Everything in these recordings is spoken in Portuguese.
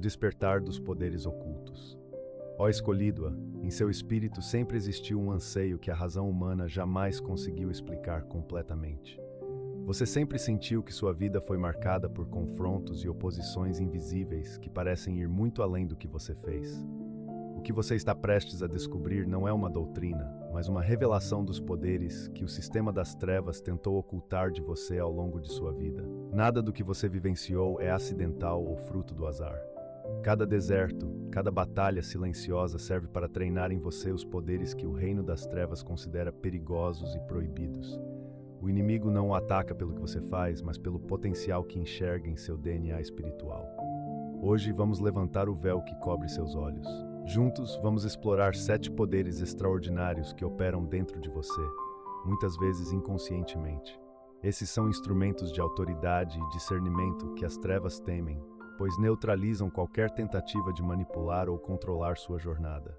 despertar dos poderes ocultos. Ó escolhido-a, em seu espírito sempre existiu um anseio que a razão humana jamais conseguiu explicar completamente. Você sempre sentiu que sua vida foi marcada por confrontos e oposições invisíveis que parecem ir muito além do que você fez. O que você está prestes a descobrir não é uma doutrina, mas uma revelação dos poderes que o sistema das trevas tentou ocultar de você ao longo de sua vida. Nada do que você vivenciou é acidental ou fruto do azar. Cada deserto, cada batalha silenciosa serve para treinar em você os poderes que o reino das trevas considera perigosos e proibidos. O inimigo não o ataca pelo que você faz, mas pelo potencial que enxerga em seu DNA espiritual. Hoje vamos levantar o véu que cobre seus olhos. Juntos vamos explorar 7 poderes extraordinários que operam dentro de você, muitas vezes inconscientemente. Esses são instrumentos de autoridade e discernimento que as trevas temem, pois neutralizam qualquer tentativa de manipular ou controlar sua jornada.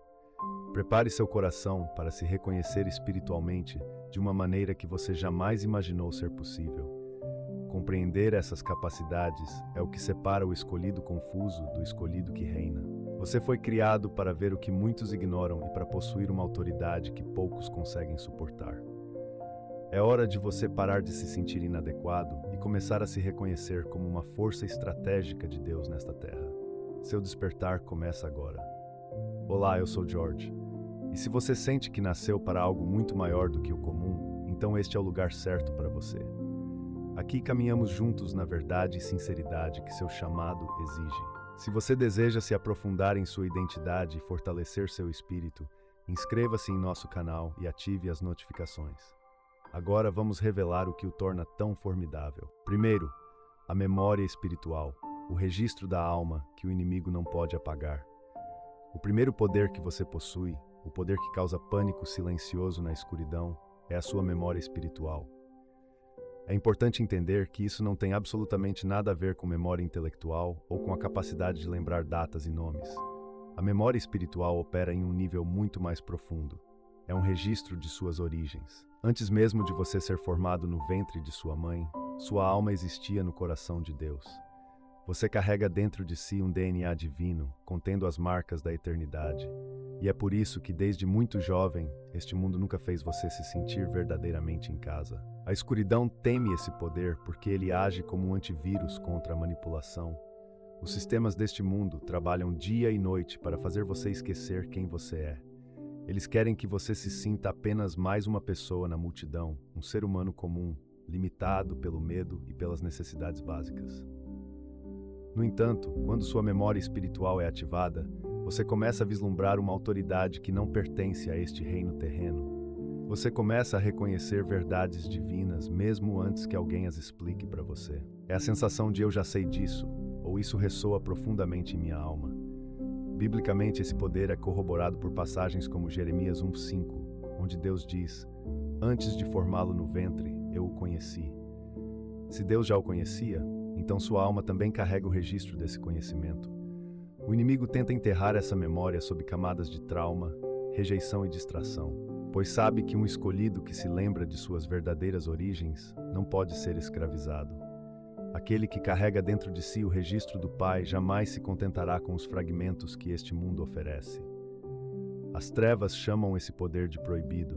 Prepare seu coração para se reconhecer espiritualmente de uma maneira que você jamais imaginou ser possível. Compreender essas capacidades é o que separa o escolhido confuso do escolhido que reina. Você foi criado para ver o que muitos ignoram e para possuir uma autoridade que poucos conseguem suportar. É hora de você parar de se sentir inadequado e começar a se reconhecer como uma força estratégica de Deus nesta terra. Seu despertar começa agora. Olá, eu sou George. E se você sente que nasceu para algo muito maior do que o comum, então este é o lugar certo para você. Aqui caminhamos juntos na verdade e sinceridade que seu chamado exige. Se você deseja se aprofundar em sua identidade e fortalecer seu espírito, inscreva-se em nosso canal e ative as notificações. Agora vamos revelar o que o torna tão formidável. Primeiro, a memória espiritual, o registro da alma que o inimigo não pode apagar. O primeiro poder que você possui, o poder que causa pânico silencioso na escuridão, é a sua memória espiritual. É importante entender que isso não tem absolutamente nada a ver com memória intelectual ou com a capacidade de lembrar datas e nomes. A memória espiritual opera em um nível muito mais profundo. É um registro de suas origens. Antes mesmo de você ser formado no ventre de sua mãe, sua alma existia no coração de Deus. Você carrega dentro de si um DNA divino, contendo as marcas da eternidade. E é por isso que, desde muito jovem, este mundo nunca fez você se sentir verdadeiramente em casa. A escuridão teme esse poder porque ele age como um antivírus contra a manipulação. Os sistemas deste mundo trabalham dia e noite para fazer você esquecer quem você é. Eles querem que você se sinta apenas mais uma pessoa na multidão, um ser humano comum, limitado pelo medo e pelas necessidades básicas. No entanto, quando sua memória espiritual é ativada, você começa a vislumbrar uma autoridade que não pertence a este reino terreno. Você começa a reconhecer verdades divinas mesmo antes que alguém as explique para você. É a sensação de eu já sei disso, ou isso ressoa profundamente em minha alma. Biblicamente, esse poder é corroborado por passagens como Jeremias 1:5, onde Deus diz: "Antes de formá-lo no ventre, eu o conheci." Se Deus já o conhecia, então sua alma também carrega o registro desse conhecimento. O inimigo tenta enterrar essa memória sob camadas de trauma, rejeição e distração, pois sabe que um escolhido que se lembra de suas verdadeiras origens não pode ser escravizado. Aquele que carrega dentro de si o registro do Pai jamais se contentará com os fragmentos que este mundo oferece. As trevas chamam esse poder de proibido,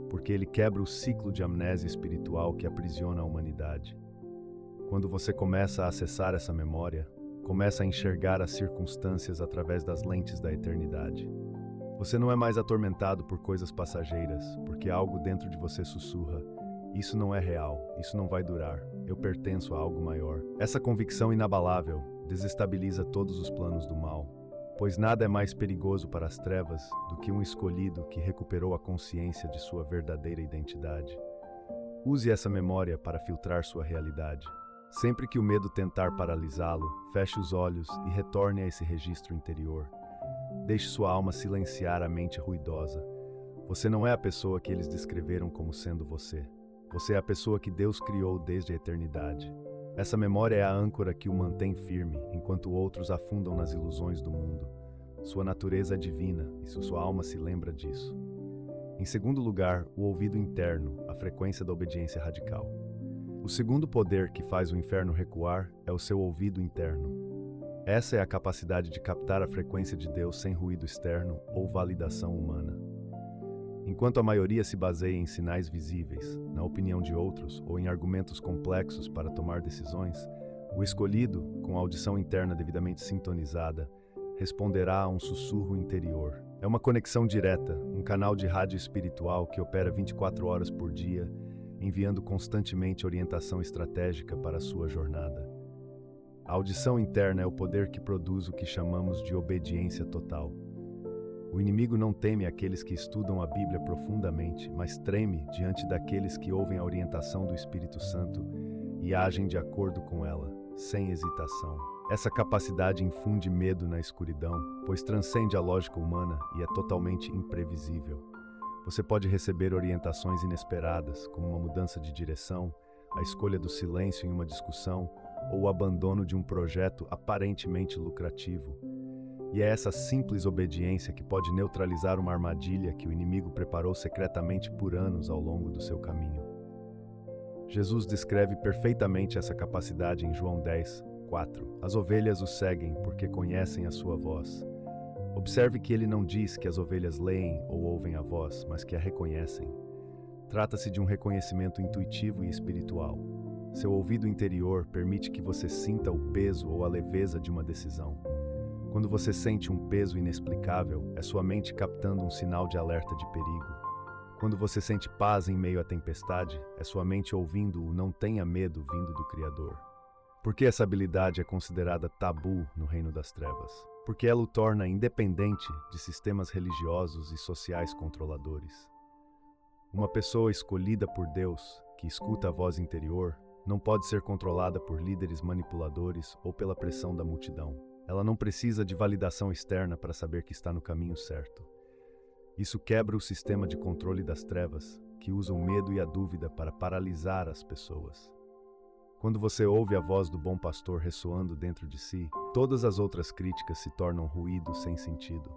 porque ele quebra o ciclo de amnésia espiritual que aprisiona a humanidade. Quando você começa a acessar essa memória, começa a enxergar as circunstâncias através das lentes da eternidade. Você não é mais atormentado por coisas passageiras, porque algo dentro de você sussurra: "Isso não é real, isso não vai durar, eu pertenço a algo maior." Essa convicção inabalável desestabiliza todos os planos do mal, pois nada é mais perigoso para as trevas do que um escolhido que recuperou a consciência de sua verdadeira identidade. Use essa memória para filtrar sua realidade. Sempre que o medo tentar paralisá-lo, feche os olhos e retorne a esse registro interior. Deixe sua alma silenciar a mente ruidosa. Você não é a pessoa que eles descreveram como sendo você. Você é a pessoa que Deus criou desde a eternidade. Essa memória é a âncora que o mantém firme, enquanto outros afundam nas ilusões do mundo. Sua natureza é divina, e sua alma se lembra disso. Em segundo lugar, o ouvido interno, a frequência da obediência radical. O segundo poder que faz o inferno recuar é o seu ouvido interno. Essa é a capacidade de captar a frequência de Deus sem ruído externo ou validação humana. Enquanto a maioria se baseia em sinais visíveis, na opinião de outros ou em argumentos complexos para tomar decisões, o escolhido, com a audição interna devidamente sintonizada, responderá a um sussurro interior. É uma conexão direta, um canal de rádio espiritual que opera 24 horas por dia, enviando constantemente orientação estratégica para a sua jornada. A audição interna é o poder que produz o que chamamos de obediência total. O inimigo não teme aqueles que estudam a Bíblia profundamente, mas treme diante daqueles que ouvem a orientação do Espírito Santo e agem de acordo com ela, sem hesitação. Essa capacidade infunde medo na escuridão, pois transcende a lógica humana e é totalmente imprevisível. Você pode receber orientações inesperadas, como uma mudança de direção, a escolha do silêncio em uma discussão ou o abandono de um projeto aparentemente lucrativo. E é essa simples obediência que pode neutralizar uma armadilha que o inimigo preparou secretamente por anos ao longo do seu caminho. Jesus descreve perfeitamente essa capacidade em João 10:4. As ovelhas o seguem porque conhecem a sua voz. Observe que ele não diz que as ovelhas leem ou ouvem a voz, mas que a reconhecem. Trata-se de um reconhecimento intuitivo e espiritual. Seu ouvido interior permite que você sinta o peso ou a leveza de uma decisão. Quando você sente um peso inexplicável, é sua mente captando um sinal de alerta de perigo. Quando você sente paz em meio à tempestade, é sua mente ouvindo o "não tenha medo" vindo do Criador. Por que essa habilidade é considerada tabu no reino das trevas? Porque ela o torna independente de sistemas religiosos e sociais controladores. Uma pessoa escolhida por Deus, que escuta a voz interior, não pode ser controlada por líderes manipuladores ou pela pressão da multidão. Ela não precisa de validação externa para saber que está no caminho certo. Isso quebra o sistema de controle das trevas, que usa o medo e a dúvida para paralisar as pessoas. Quando você ouve a voz do bom pastor ressoando dentro de si, todas as outras críticas se tornam ruído sem sentido.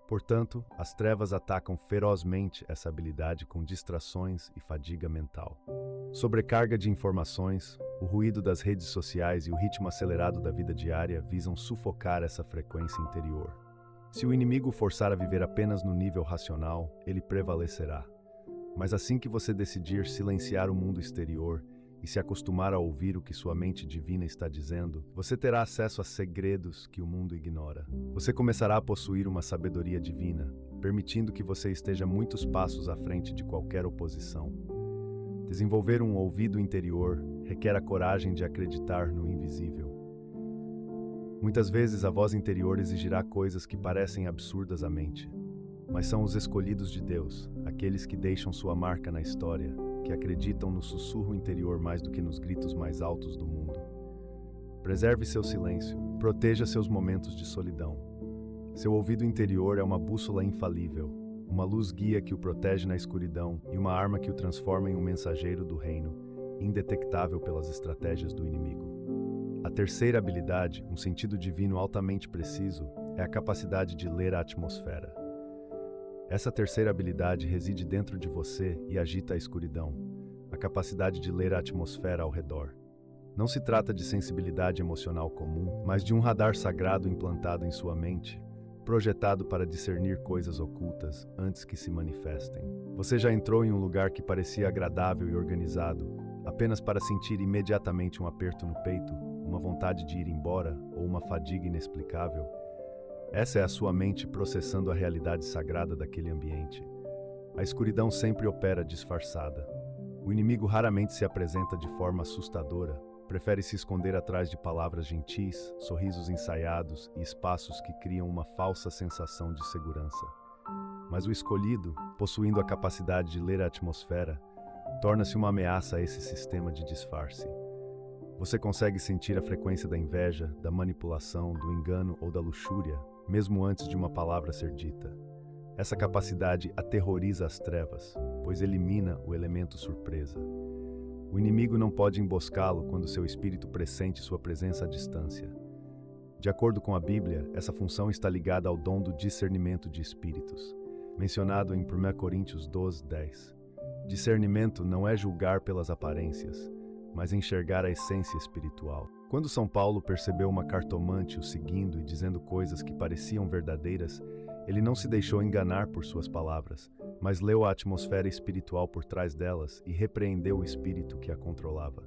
Portanto, as trevas atacam ferozmente essa habilidade com distrações e fadiga mental. Sobrecarga de informações, o ruído das redes sociais e o ritmo acelerado da vida diária visam sufocar essa frequência interior. Se o inimigo forçar a viver apenas no nível racional, ele prevalecerá. Mas assim que você decidir silenciar o mundo exterior e se acostumar a ouvir o que sua mente divina está dizendo, você terá acesso a segredos que o mundo ignora. Você começará a possuir uma sabedoria divina, permitindo que você esteja muitos passos à frente de qualquer oposição. Desenvolver um ouvido interior requer a coragem de acreditar no invisível. Muitas vezes a voz interior exigirá coisas que parecem absurdas à mente, mas são os escolhidos de Deus, aqueles que deixam sua marca na história, que acreditam no sussurro interior mais do que nos gritos mais altos do mundo. Preserve seu silêncio, proteja seus momentos de solidão. Seu ouvido interior é uma bússola infalível, uma luz guia que o protege na escuridão e uma arma que o transforma em um mensageiro do reino, indetectável pelas estratégias do inimigo. A terceira habilidade, um sentido divino altamente preciso, é a capacidade de ler a atmosfera. Essa terceira habilidade reside dentro de você e agita a escuridão, a capacidade de ler a atmosfera ao redor. Não se trata de sensibilidade emocional comum, mas de um radar sagrado implantado em sua mente, projetado para discernir coisas ocultas antes que se manifestem. Você já entrou em um lugar que parecia agradável e organizado, apenas para sentir imediatamente um aperto no peito, uma vontade de ir embora ou uma fadiga inexplicável? Essa é a sua mente processando a realidade sagrada daquele ambiente. A escuridão sempre opera disfarçada. O inimigo raramente se apresenta de forma assustadora, prefere se esconder atrás de palavras gentis, sorrisos ensaiados e espaços que criam uma falsa sensação de segurança. Mas o escolhido, possuindo a capacidade de ler a atmosfera, torna-se uma ameaça a esse sistema de disfarce. Você consegue sentir a frequência da inveja, da manipulação, do engano ou da luxúria, mesmo antes de uma palavra ser dita. Essa capacidade aterroriza as trevas, pois elimina o elemento surpresa. O inimigo não pode emboscá-lo quando seu espírito pressente sua presença à distância. De acordo com a Bíblia, essa função está ligada ao dom do discernimento de espíritos, mencionado em 1 Coríntios 12:10. Discernimento não é julgar pelas aparências, mas enxergar a essência espiritual. Quando São Paulo percebeu uma cartomante o seguindo e dizendo coisas que pareciam verdadeiras, ele não se deixou enganar por suas palavras, mas leu a atmosfera espiritual por trás delas e repreendeu o espírito que a controlava.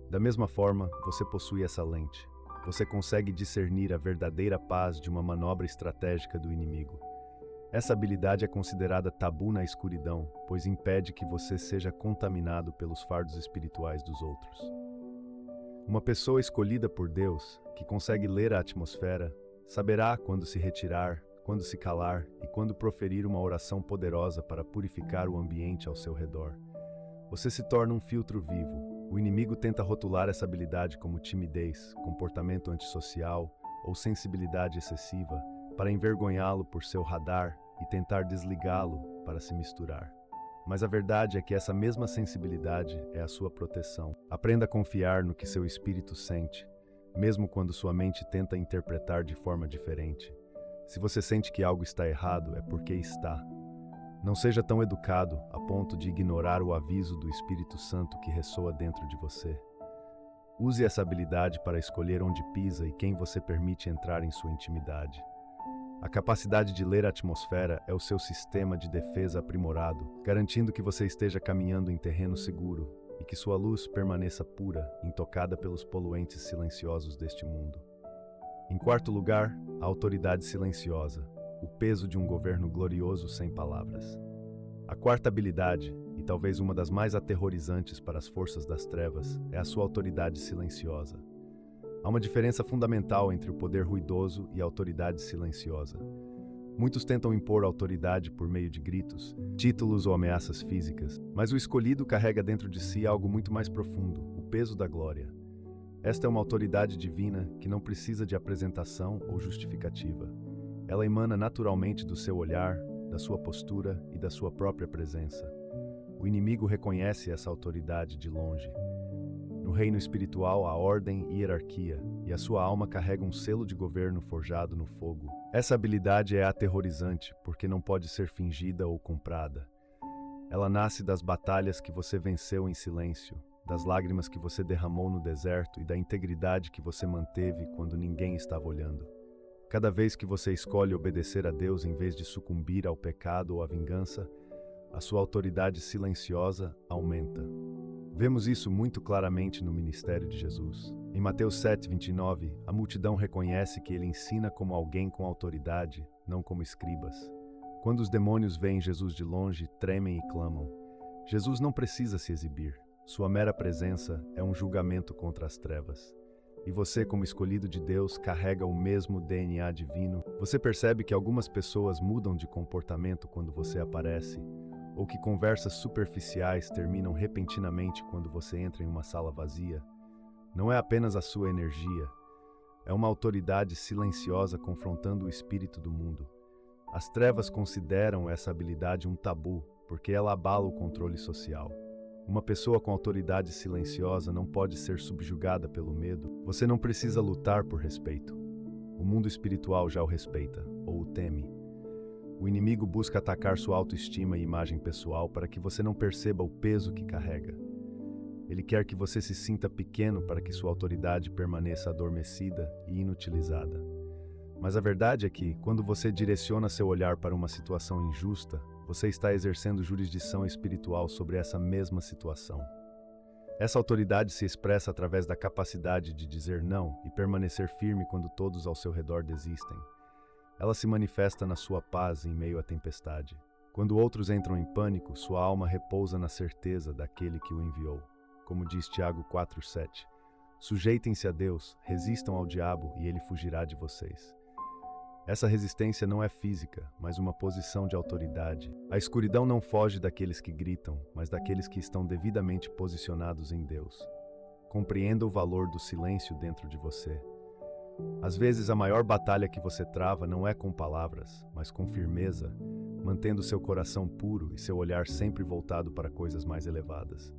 Da mesma forma, você possui essa lente. Você consegue discernir a verdadeira paz de uma manobra estratégica do inimigo. Essa habilidade é considerada tabu na escuridão, pois impede que você seja contaminado pelos fardos espirituais dos outros. Uma pessoa escolhida por Deus, que consegue ler a atmosfera, saberá quando se retirar, quando se calar e quando proferir uma oração poderosa para purificar o ambiente ao seu redor. Você se torna um filtro vivo. O inimigo tenta rotular essa habilidade como timidez, comportamento antissocial ou sensibilidade excessiva para envergonhá-lo por seu radar e tentar desligá-lo para se misturar. Mas a verdade é que essa mesma sensibilidade é a sua proteção. Aprenda a confiar no que seu espírito sente, mesmo quando sua mente tenta interpretar de forma diferente. Se você sente que algo está errado, é porque está. Não seja tão educado a ponto de ignorar o aviso do Espírito Santo que ressoa dentro de você. Use essa habilidade para escolher onde pisa e quem você permite entrar em sua intimidade. A capacidade de ler a atmosfera é o seu sistema de defesa aprimorado, garantindo que você esteja caminhando em terreno seguro e que sua luz permaneça pura, intocada pelos poluentes silenciosos deste mundo. Em quarto lugar, a autoridade silenciosa. O peso de um governo glorioso sem palavras. A quarta habilidade, e talvez uma das mais aterrorizantes para as forças das trevas, é a sua autoridade silenciosa. Há uma diferença fundamental entre o poder ruidoso e a autoridade silenciosa. Muitos tentam impor autoridade por meio de gritos, títulos ou ameaças físicas, mas o escolhido carrega dentro de si algo muito mais profundo, o peso da glória. Esta é uma autoridade divina que não precisa de apresentação ou justificativa. Ela emana naturalmente do seu olhar, da sua postura e da sua própria presença. O inimigo reconhece essa autoridade de longe. No reino espiritual há ordem e hierarquia, e a sua alma carrega um selo de governo forjado no fogo. Essa habilidade é aterrorizante porque não pode ser fingida ou comprada. Ela nasce das batalhas que você venceu em silêncio, das lágrimas que você derramou no deserto e da integridade que você manteve quando ninguém estava olhando. Cada vez que você escolhe obedecer a Deus em vez de sucumbir ao pecado ou à vingança, a sua autoridade silenciosa aumenta. Vemos isso muito claramente no ministério de Jesus. Em Mateus 7:29, a multidão reconhece que ele ensina como alguém com autoridade, não como escribas. Quando os demônios veem Jesus de longe, tremem e clamam. Jesus não precisa se exibir. Sua mera presença é um julgamento contra as trevas. E você, como escolhido de Deus, carrega o mesmo DNA divino. Você percebe que algumas pessoas mudam de comportamento quando você aparece, ou que conversas superficiais terminam repentinamente quando você entra em uma sala vazia. Não é apenas a sua energia, é uma autoridade silenciosa confrontando o espírito do mundo. As trevas consideram essa habilidade um tabu, porque ela abala o controle social. Uma pessoa com autoridade silenciosa não pode ser subjugada pelo medo. Você não precisa lutar por respeito. O mundo espiritual já o respeita, ou o teme. O inimigo busca atacar sua autoestima e imagem pessoal para que você não perceba o peso que carrega. Ele quer que você se sinta pequeno para que sua autoridade permaneça adormecida e inutilizada. Mas a verdade é que, quando você direciona seu olhar para uma situação injusta, você está exercendo jurisdição espiritual sobre essa mesma situação. Essa autoridade se expressa através da capacidade de dizer não e permanecer firme quando todos ao seu redor desistem. Ela se manifesta na sua paz em meio à tempestade. Quando outros entram em pânico, sua alma repousa na certeza daquele que o enviou. Como diz Tiago 4:7, sujeitem-se a Deus, resistam ao diabo e ele fugirá de vocês. Essa resistência não é física, mas uma posição de autoridade. A escuridão não foge daqueles que gritam, mas daqueles que estão devidamente posicionados em Deus. Compreenda o valor do silêncio dentro de você. Às vezes, a maior batalha que você trava não é com palavras, mas com firmeza, mantendo seu coração puro e seu olhar sempre voltado para coisas mais elevadas.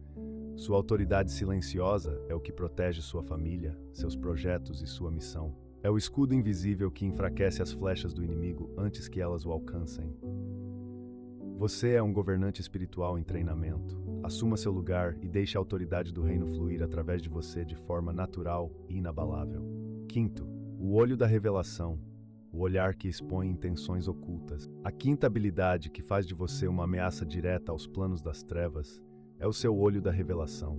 Sua autoridade silenciosa é o que protege sua família, seus projetos e sua missão. É o escudo invisível que enfraquece as flechas do inimigo antes que elas o alcancem. Você é um governante espiritual em treinamento. assuma seu lugar e deixe a autoridade do reino fluir através de você de forma natural e inabalável. Quinto, o olho da revelação, o olhar que expõe intenções ocultas. A quinta habilidade que faz de você uma ameaça direta aos planos das trevas é o seu olho da revelação.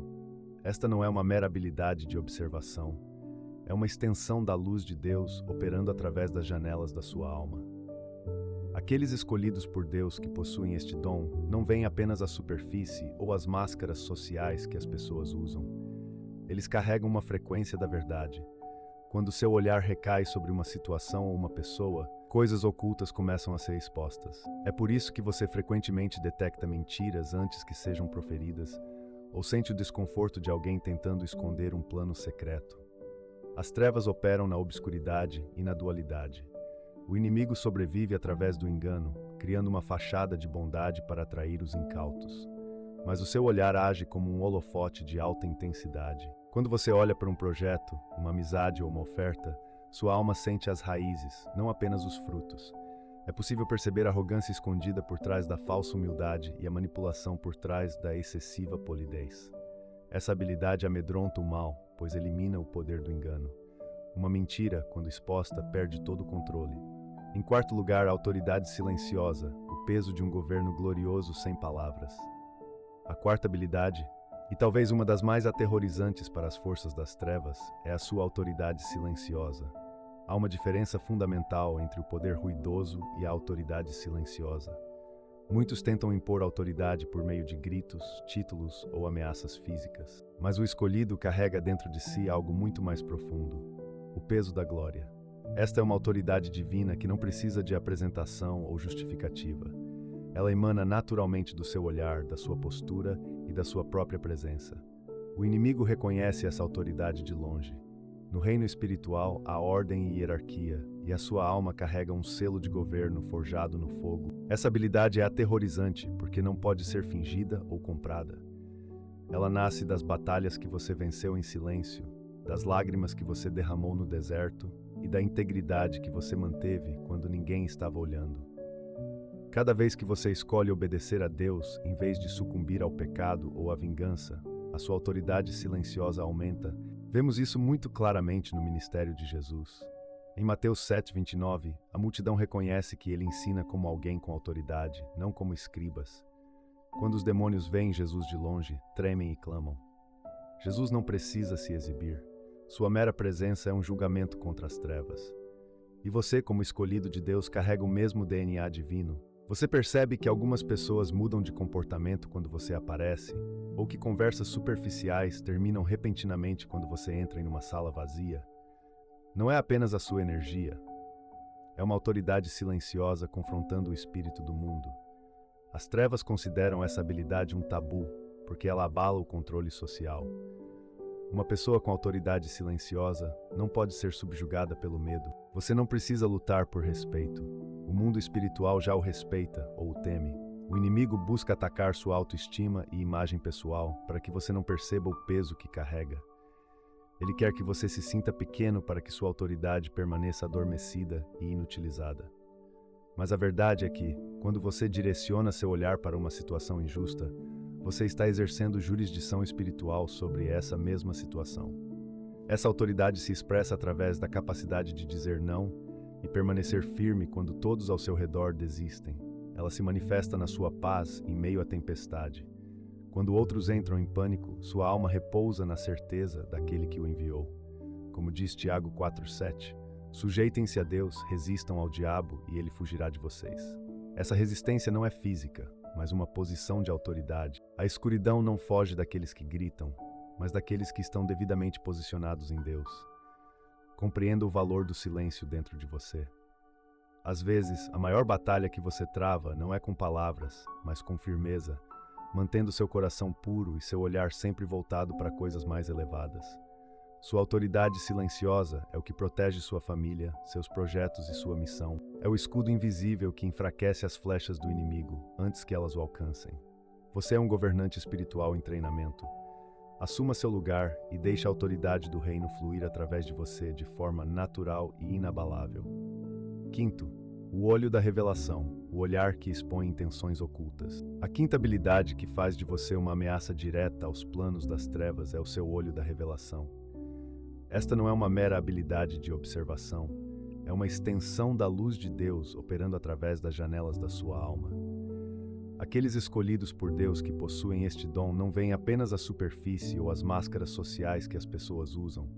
Esta não é uma mera habilidade de observação, é uma extensão da luz de Deus operando através das janelas da sua alma. Aqueles escolhidos por Deus que possuem este dom não veem apenas a superfície ou as máscaras sociais que as pessoas usam. Eles carregam uma frequência da verdade. Quando seu olhar recai sobre uma situação ou uma pessoa, coisas ocultas começam a ser expostas. É por isso que você frequentemente detecta mentiras antes que sejam proferidas, ou sente o desconforto de alguém tentando esconder um plano secreto. As trevas operam na obscuridade e na dualidade. O inimigo sobrevive através do engano, criando uma fachada de bondade para atrair os incautos. Mas o seu olhar age como um holofote de alta intensidade. Quando você olha para um projeto, uma amizade ou uma oferta, sua alma sente as raízes, não apenas os frutos. É possível perceber a arrogância escondida por trás da falsa humildade e a manipulação por trás da excessiva polidez. Essa habilidade amedronta o mal, pois elimina o poder do engano. Uma mentira, quando exposta, perde todo o controle. Em quarto lugar, a autoridade silenciosa, o peso de um governo glorioso sem palavras. A quarta habilidade, e talvez uma das mais aterrorizantes para as forças das trevas, é a sua autoridade silenciosa. Há uma diferença fundamental entre o poder ruidoso e a autoridade silenciosa. Muitos tentam impor autoridade por meio de gritos, títulos ou ameaças físicas. Mas o escolhido carrega dentro de si algo muito mais profundo: o peso da glória. Esta é uma autoridade divina que não precisa de apresentação ou justificativa. Ela emana naturalmente do seu olhar, da sua postura e da sua própria presença. O inimigo reconhece essa autoridade de longe. No reino espiritual, há ordem e hierarquia, e a sua alma carrega um selo de governo forjado no fogo. Essa habilidade é aterrorizante porque não pode ser fingida ou comprada. Ela nasce das batalhas que você venceu em silêncio, das lágrimas que você derramou no deserto e da integridade que você manteve quando ninguém estava olhando. Cada vez que você escolhe obedecer a Deus em vez de sucumbir ao pecado ou à vingança, a sua autoridade silenciosa aumenta. Vemos isso muito claramente no ministério de Jesus. Em Mateus 7:29, a multidão reconhece que ele ensina como alguém com autoridade, não como escribas. Quando os demônios veem Jesus de longe, tremem e clamam. Jesus não precisa se exibir. Sua mera presença é um julgamento contra as trevas. E você, como escolhido de Deus, carrega o mesmo DNA divino. Você percebe que algumas pessoas mudam de comportamento quando você aparece, ou que conversas superficiais terminam repentinamente quando você entra em uma sala vazia. Não é apenas a sua energia. É uma autoridade silenciosa confrontando o espírito do mundo. As trevas consideram essa habilidade um tabu, porque ela abala o controle social. Uma pessoa com autoridade silenciosa não pode ser subjugada pelo medo. Você não precisa lutar por respeito. O mundo espiritual já o respeita ou o teme. O inimigo busca atacar sua autoestima e imagem pessoal para que você não perceba o peso que carrega. Ele quer que você se sinta pequeno para que sua autoridade permaneça adormecida e inutilizada. Mas a verdade é que, quando você direciona seu olhar para uma situação injusta, você está exercendo jurisdição espiritual sobre essa mesma situação. Essa autoridade se expressa através da capacidade de dizer não e permanecer firme quando todos ao seu redor desistem. Ela se manifesta na sua paz em meio à tempestade. Quando outros entram em pânico, sua alma repousa na certeza daquele que o enviou. Como diz Tiago 4:7, sujeitem-se a Deus, resistam ao diabo e ele fugirá de vocês. Essa resistência não é física, mas uma posição de autoridade. A escuridão não foge daqueles que gritam, mas daqueles que estão devidamente posicionados em Deus. Compreenda o valor do silêncio dentro de você. Às vezes, a maior batalha que você trava não é com palavras, mas com firmeza, mantendo seu coração puro e seu olhar sempre voltado para coisas mais elevadas. Sua autoridade silenciosa é o que protege sua família, seus projetos e sua missão. É o escudo invisível que enfraquece as flechas do inimigo antes que elas o alcancem. Você é um governante espiritual em treinamento. Assuma seu lugar e deixe a autoridade do reino fluir através de você de forma natural e inabalável. Quinto, O olho da revelação, o olhar que expõe intenções ocultas. A quinta habilidade que faz de você uma ameaça direta aos planos das trevas é o seu olho da revelação. Esta não é uma mera habilidade de observação, é uma extensão da luz de Deus operando através das janelas da sua alma. Aqueles escolhidos por Deus que possuem este dom não veem apenas a superfície ou as máscaras sociais que as pessoas usam.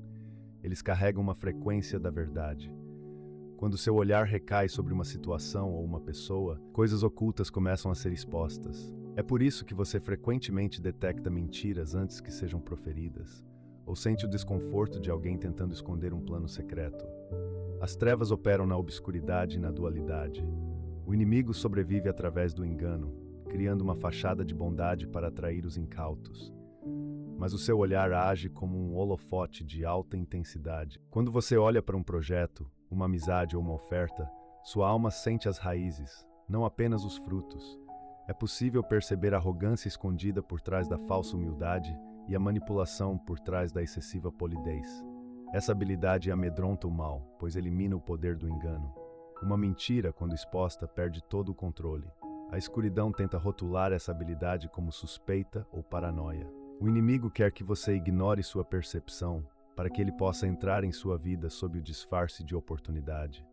Eles carregam uma frequência da verdade. Quando seu olhar recai sobre uma situação ou uma pessoa, coisas ocultas começam a ser expostas. É por isso que você frequentemente detecta mentiras antes que sejam proferidas, ou sente o desconforto de alguém tentando esconder um plano secreto. As trevas operam na obscuridade e na dualidade. O inimigo sobrevive através do engano, criando uma fachada de bondade para atrair os incautos. Mas o seu olhar age como um holofote de alta intensidade. Quando você olha para um projeto, uma amizade ou uma oferta, sua alma sente as raízes, não apenas os frutos. É possível perceber a arrogância escondida por trás da falsa humildade e a manipulação por trás da excessiva polidez. Essa habilidade amedronta o mal, pois elimina o poder do engano. Uma mentira, quando exposta, perde todo o controle. A escuridão tenta rotular essa habilidade como suspeita ou paranoia. O inimigo quer que você ignore sua percepção, para que ele possa entrar em sua vida sob o disfarce de oportunidade.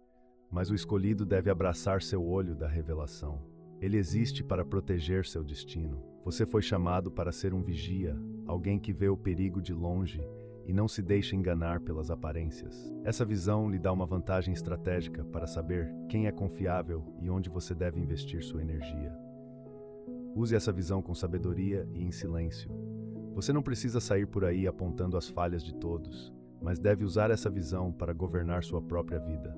Mas o escolhido deve abraçar seu olho da revelação. Ele existe para proteger seu destino. Você foi chamado para ser um vigia, alguém que vê o perigo de longe e não se deixa enganar pelas aparências. Essa visão lhe dá uma vantagem estratégica para saber quem é confiável e onde você deve investir sua energia. Use essa visão com sabedoria e em silêncio. Você não precisa sair por aí apontando as falhas de todos, mas deve usar essa visão para governar sua própria vida.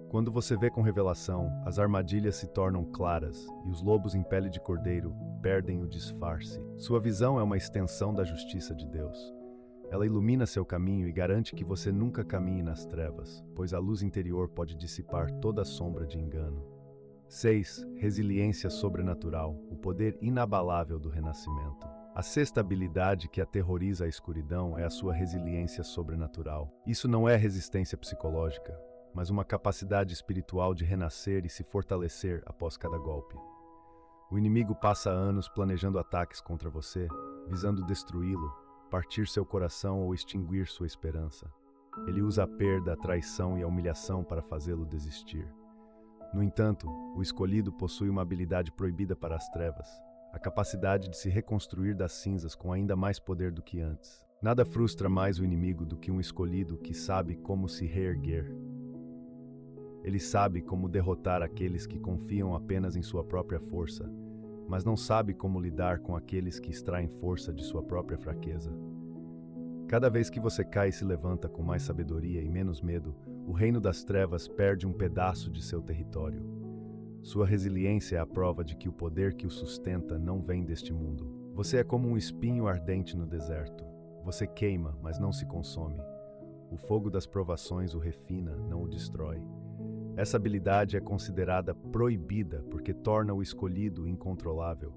Quando você vê com revelação, as armadilhas se tornam claras e os lobos em pele de cordeiro perdem o disfarce. Sua visão é uma extensão da justiça de Deus. Ela ilumina seu caminho e garante que você nunca caminhe nas trevas, pois a luz interior pode dissipar toda a sombra de engano. 6. Resiliência sobrenatural, o poder inabalável do renascimento. A sexta habilidade que aterroriza a escuridão é a sua resiliência sobrenatural. Isso não é resistência psicológica, mas uma capacidade espiritual de renascer e se fortalecer após cada golpe. O inimigo passa anos planejando ataques contra você, visando destruí-lo, partir seu coração ou extinguir sua esperança. Ele usa a perda, a traição e a humilhação para fazê-lo desistir. No entanto, o escolhido possui uma habilidade proibida para as trevas, a capacidade de se reconstruir das cinzas com ainda mais poder do que antes. Nada frustra mais o inimigo do que um escolhido que sabe como se reerguer. Ele sabe como derrotar aqueles que confiam apenas em sua própria força, mas não sabe como lidar com aqueles que extraem força de sua própria fraqueza. Cada vez que você cai e se levanta com mais sabedoria e menos medo, o reino das trevas perde um pedaço de seu território. Sua resiliência é a prova de que o poder que o sustenta não vem deste mundo. Você é como um espinho ardente no deserto. Você queima, mas não se consome. O fogo das provações o refina, não o destrói. Essa habilidade é considerada proibida porque torna o escolhido incontrolável.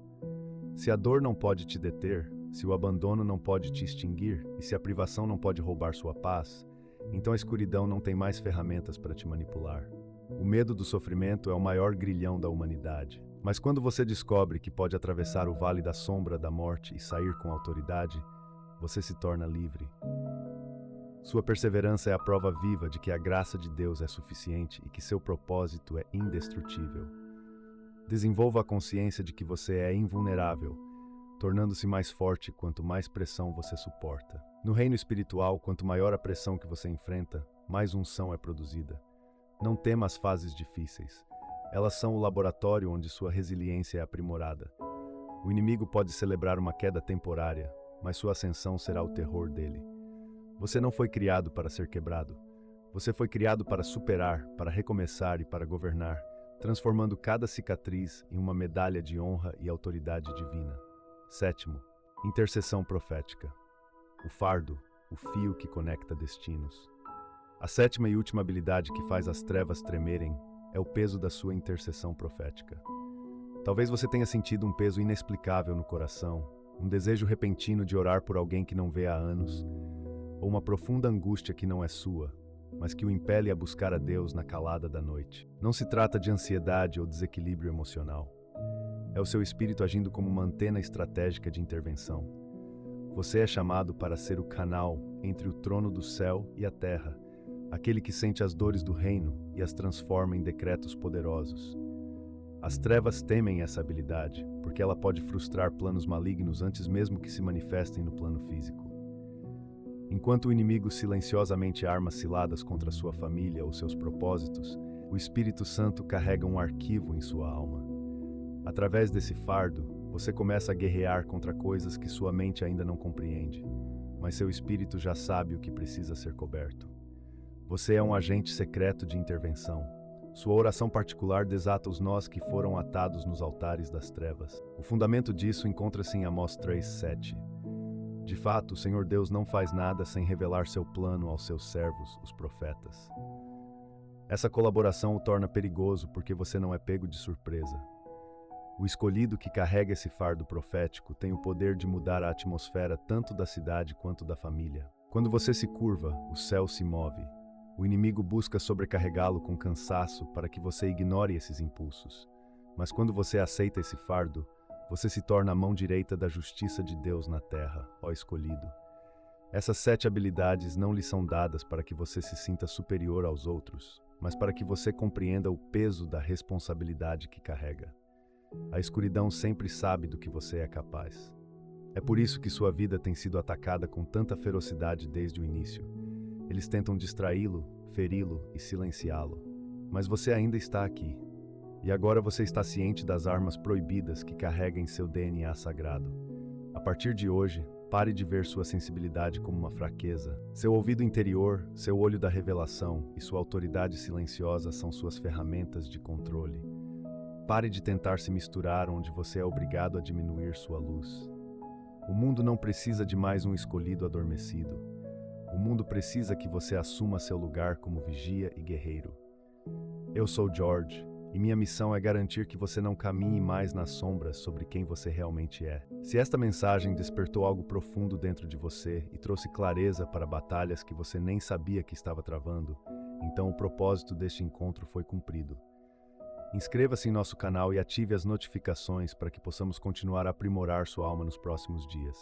Se a dor não pode te deter, se o abandono não pode te extinguir e se a privação não pode roubar sua paz, então a escuridão não tem mais ferramentas para te manipular. O medo do sofrimento é o maior grilhão da humanidade. Mas quando você descobre que pode atravessar o vale da sombra da morte e sair com autoridade, você se torna livre. Sua perseverança é a prova viva de que a graça de Deus é suficiente e que seu propósito é indestrutível. Desenvolva a consciência de que você é invulnerável, tornando-se mais forte quanto mais pressão você suporta. No reino espiritual, quanto maior a pressão que você enfrenta, mais unção é produzida. Não tema as fases difíceis. Elas são o laboratório onde sua resiliência é aprimorada. O inimigo pode celebrar uma queda temporária, mas sua ascensão será o terror dele. Você não foi criado para ser quebrado. Você foi criado para superar, para recomeçar e para governar, transformando cada cicatriz em uma medalha de honra e autoridade divina. 7. Intercessão profética. O fardo, o fio que conecta destinos. A sétima e última habilidade que faz as trevas tremerem é o peso da sua intercessão profética. Talvez você tenha sentido um peso inexplicável no coração, um desejo repentino de orar por alguém que não vê há anos, ou uma profunda angústia que não é sua, mas que o impele a buscar a Deus na calada da noite. Não se trata de ansiedade ou desequilíbrio emocional. É o seu espírito agindo como uma antena estratégica de intervenção. Você é chamado para ser o canal entre o trono do céu e a terra, aquele que sente as dores do reino e as transforma em decretos poderosos. As trevas temem essa habilidade, porque ela pode frustrar planos malignos antes mesmo que se manifestem no plano físico. Enquanto o inimigo silenciosamente arma ciladas contra sua família ou seus propósitos, o Espírito Santo carrega um arquivo em sua alma. Através desse fardo, você começa a guerrear contra coisas que sua mente ainda não compreende, mas seu espírito já sabe o que precisa ser coberto. Você é um agente secreto de intervenção. Sua oração particular desata os nós que foram atados nos altares das trevas. O fundamento disso encontra-se em Amós 3:7. De fato, o Senhor Deus não faz nada sem revelar seu plano aos seus servos, os profetas. Essa colaboração o torna perigoso porque você não é pego de surpresa. O escolhido que carrega esse fardo profético tem o poder de mudar a atmosfera tanto da cidade quanto da família. Quando você se curva, o céu se move. O inimigo busca sobrecarregá-lo com cansaço para que você ignore esses impulsos. Mas quando você aceita esse fardo, você se torna a mão direita da justiça de Deus na terra, ó escolhido. Essas 7 habilidades não lhe são dadas para que você se sinta superior aos outros, mas para que você compreenda o peso da responsabilidade que carrega. A escuridão sempre sabe do que você é capaz. É por isso que sua vida tem sido atacada com tanta ferocidade desde o início. Eles tentam distraí-lo, feri-lo e silenciá-lo. Mas você ainda está aqui. E agora você está ciente das armas proibidas que carrega em seu DNA sagrado. A partir de hoje, pare de ver sua sensibilidade como uma fraqueza. Seu ouvido interior, seu olho da revelação e sua autoridade silenciosa são suas ferramentas de controle. Pare de tentar se misturar onde você é obrigado a diminuir sua luz. O mundo não precisa de mais um escolhido adormecido. O mundo precisa que você assuma seu lugar como vigia e guerreiro. Eu sou George, e minha missão é garantir que você não caminhe mais nas sombras sobre quem você realmente é. Se esta mensagem despertou algo profundo dentro de você e trouxe clareza para batalhas que você nem sabia que estava travando, então o propósito deste encontro foi cumprido. Inscreva-se em nosso canal e ative as notificações para que possamos continuar a aprimorar sua alma nos próximos dias.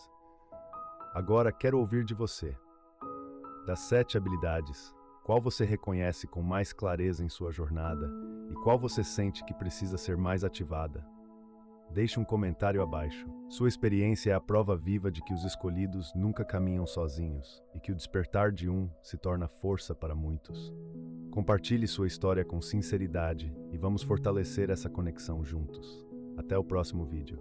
Agora quero ouvir de você. Das 7 habilidades, qual você reconhece com mais clareza em sua jornada e qual você sente que precisa ser mais ativada? Deixe um comentário abaixo. Sua experiência é a prova viva de que os escolhidos nunca caminham sozinhos e que o despertar de um se torna força para muitos. Compartilhe sua história com sinceridade e vamos fortalecer essa conexão juntos. Até o próximo vídeo.